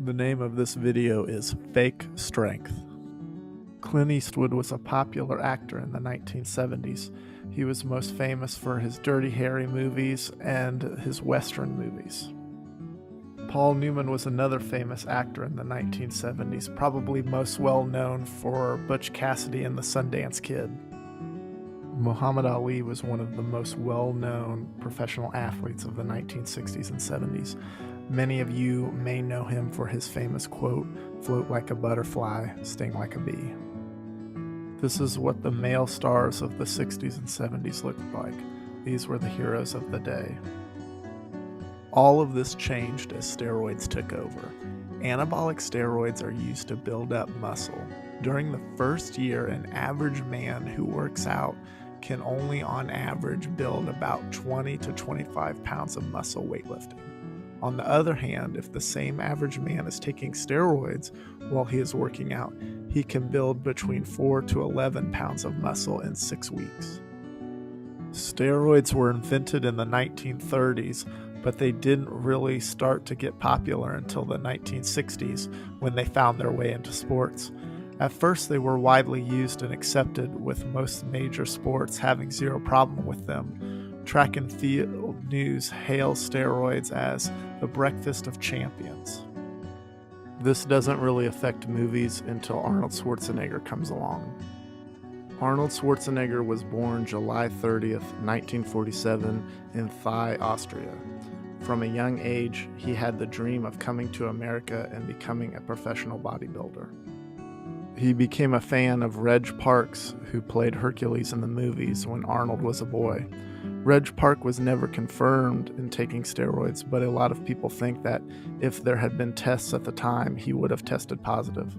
The name of this video is Fake Strength. Clint Eastwood was a popular actor in the 1970s. He was most famous for his Dirty Harry movies and his Western movies. Paul Newman was another famous actor in the 1970s, probably most well known for Butch Cassidy and the Sundance Kid. Muhammad Ali was one of the most well-known professional athletes of the 1960s and 70s. Many of you may know him for his famous quote, "Float like a butterfly, sting like a bee." This is what the male stars of the 60s and 70s looked like. These were the heroes of the day. All of this changed as steroids took over. Anabolic steroids are used to build up muscle. During the first year, an average man who works out can only on average build about 20 to 25 pounds of muscle weightlifting. On the other hand, if the same average man is taking steroids while he is working out, he can build between 4 to 11 pounds of muscle in 6 weeks. Steroids were invented in the 1930s, but they didn't really start to get popular until the 1960s when they found their way into sports. At first, they were widely used and accepted, with most major sports having zero problem with them. Track and field news hails steroids as the breakfast of champions. This doesn't really affect movies until Arnold Schwarzenegger comes along. Arnold Schwarzenegger was born July 30th, 1947 in Thai, Austria. From a young age, he had the dream of coming to America and becoming a professional bodybuilder. He became a fan of Reg Parks, who played Hercules in the movies when Arnold was a boy. Reg Park was never confirmed in taking steroids, but a lot of people think that if there had been tests at the time, he would have tested positive.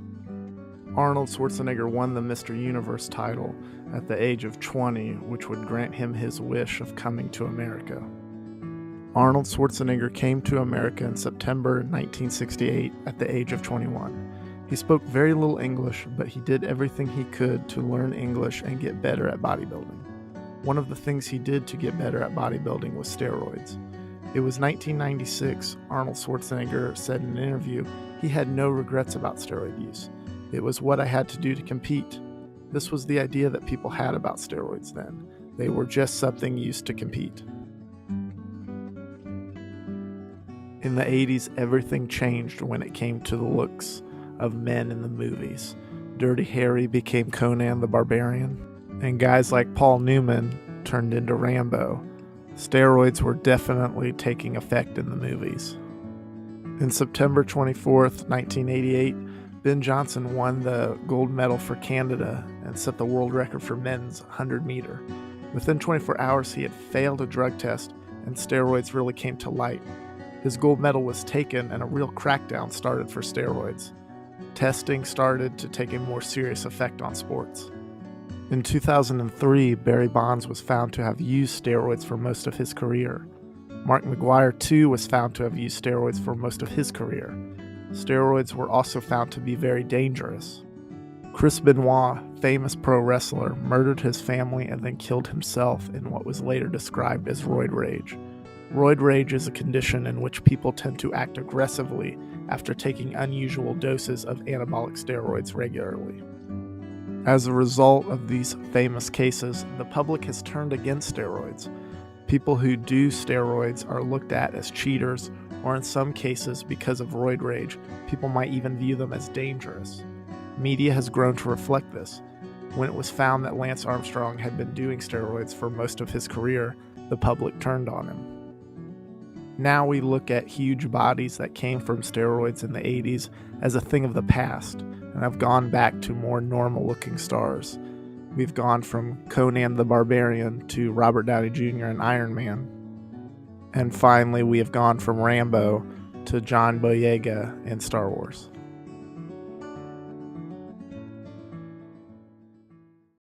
Arnold Schwarzenegger won the Mr. Universe title at the age of 20, which would grant him his wish of coming to America. Arnold Schwarzenegger came to America in September 1968 at the age of 21. He spoke very little English, but he did everything he could to learn English and get better at bodybuilding. One of the things he did to get better at bodybuilding was steroids. It was 1996, Arnold Schwarzenegger said in an interview, he had no regrets about steroid use. It was what I had to do to compete. This was the idea that people had about steroids then. They were just something used to compete. In the 80s, everything changed when it came to the looks of men in the movies. Dirty Harry became Conan the Barbarian, and guys like Paul Newman turned into Rambo. Steroids were definitely taking effect in the movies. In September 24th, 1988, Ben Johnson won the gold medal for Canada and set the world record for men's 100-meter. Within 24 hours, he had failed a drug test, and steroids really came to light. His gold medal was taken, and a real crackdown started for steroids. Testing started to take a more serious effect on sports. In 2003, Barry Bonds was found to have used steroids for most of his career. Mark McGwire, too, was found to have used steroids for most of his career. Steroids were also found to be very dangerous. Chris Benoit, famous pro wrestler, murdered his family and then killed himself in what was later described as roid rage. Roid rage is a condition in which people tend to act aggressively after taking unusual doses of anabolic steroids regularly. As a result of these famous cases, the public has turned against steroids. People who do steroids are looked at as cheaters, or in some cases, because of roid rage, people might even view them as dangerous. Media has grown to reflect this. When it was found that Lance Armstrong had been doing steroids for most of his career, the public turned on him. Now we look at huge bodies that came from steroids in the 80s as a thing of the past, and have gone back to more normal-looking stars. We've gone from Conan the Barbarian to Robert Downey Jr. and Iron Man. And finally, we have gone from Rambo to John Boyega in Star Wars.